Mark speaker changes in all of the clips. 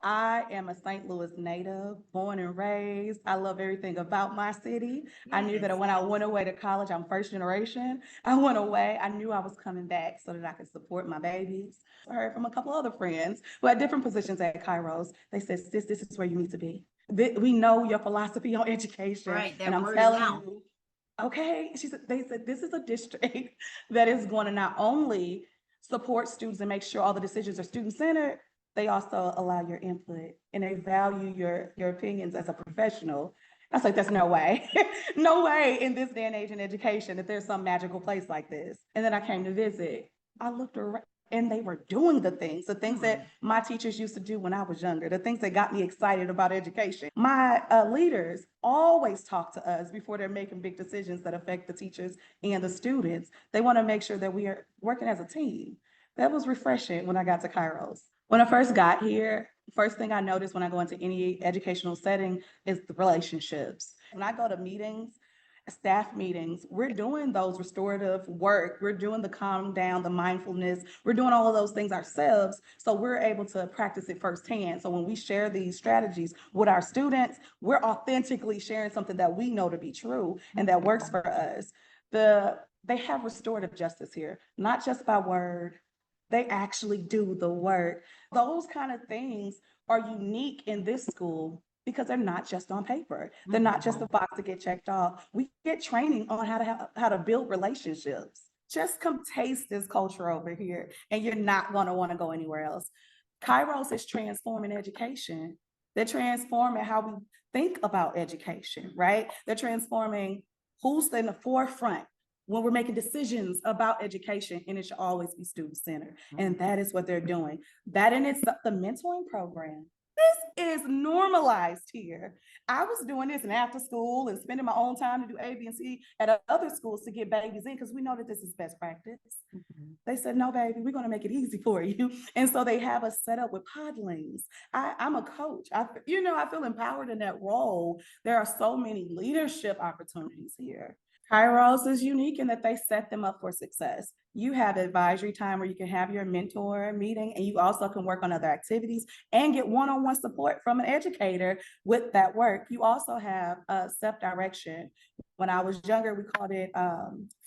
Speaker 1: I am a St. Louis native, born and raised. I love everything about my city. I knew that
Speaker 2: Yes.
Speaker 1: when I went away to college, I'm first generation. I went away, I knew I was coming back so that I could support my babies. I heard from a couple other friends who had different positions at Kairos. They said, sis, this is where you need to be. We know your philosophy on education,
Speaker 2: Right.
Speaker 1: and
Speaker 2: That
Speaker 1: I'm
Speaker 2: word of
Speaker 1: telling
Speaker 2: mouth.
Speaker 1: you, okay. They said, this is a district that is going to not only support students and make sure all the decisions are student-centered, they also allow your input and they value your opinions as a professional. I was like, there's no way, no way in this day and age in education that there's some magical place like this. And then I came to visit. I looked around and they were doing the things that my teachers used to do when I was younger, the things that got me excited about education. My leaders always talk to us before they're making big decisions that affect the teachers and the students. They want to make sure that we are working as a team. That was refreshing when I got to Kairos. When I first got here, first thing I noticed when I go into any educational setting is the relationships. When I go to meetings, staff meetings, we're doing those restorative work. We're doing the calm down, the mindfulness. We're doing all of those things ourselves. So we're able to practice it firsthand. So when we share these strategies with our students, we're authentically sharing something that we know to be true and that works for us. They have restorative justice here, not just by word. They actually do the work. Those kind of things are unique in this school because they're not just on paper. They're not just a box to get checked off. We get training on how to build relationships. Just come taste this culture over here, and you're not going to want to go anywhere else. Kairos is transforming education. They're transforming how we think about education, right? They're transforming who's in the forefront when we're making decisions about education, and it should always be student-centered. And that is what they're doing. That in itself, the mentoring program, this is normalized here. I was doing this in after school and spending my own time to do A, B, and C at other schools to get babies in because we know that this is best practice. They said, no, baby, we're going to make it easy for you. And so they have us set up with podlings. I'm a coach. I feel empowered in that role. There are so many leadership opportunities here. Kairos is unique in that they set them up for success. You have advisory time where you can have your mentor meeting, and you also can work on other activities and get one-on-one support from an educator with that work. You also have self-direction. When I was younger, we called it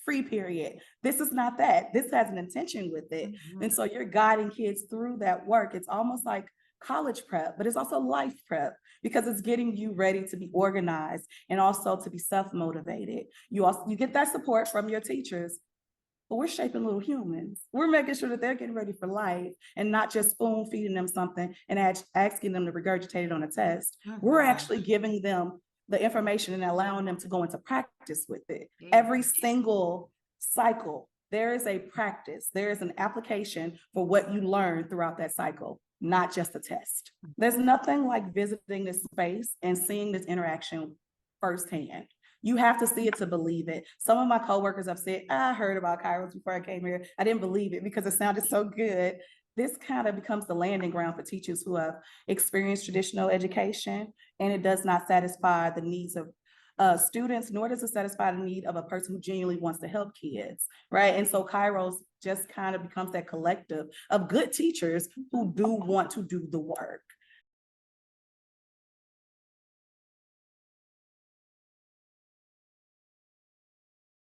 Speaker 1: free period. This is not that. This has an intention with it. And so you're guiding kids through that work. It's almost like college prep, but it's also life prep because it's getting you ready to be organized and also to be self-motivated. You get that support from your teachers, but we're shaping little humans. We're making sure that they're getting ready for life and not just spoon feeding them something and asking them to regurgitate it on a test. We're actually giving them the information and allowing them to go into practice with it. Every single cycle, there is a practice, there is an application for what you learn throughout that cycle, not just a test. There's nothing like visiting this space and seeing this interaction firsthand. You have to see it to believe it. Some of my coworkers have said, I heard about Kairos before I came here. I didn't believe it because it sounded so good. This kind of becomes the landing ground for teachers who have experienced traditional education, and it does not satisfy the needs of students, nor does it satisfy the need of a person who genuinely wants to help kids, right? And so Kairos just kind of becomes that collective of good teachers who do want to do the work.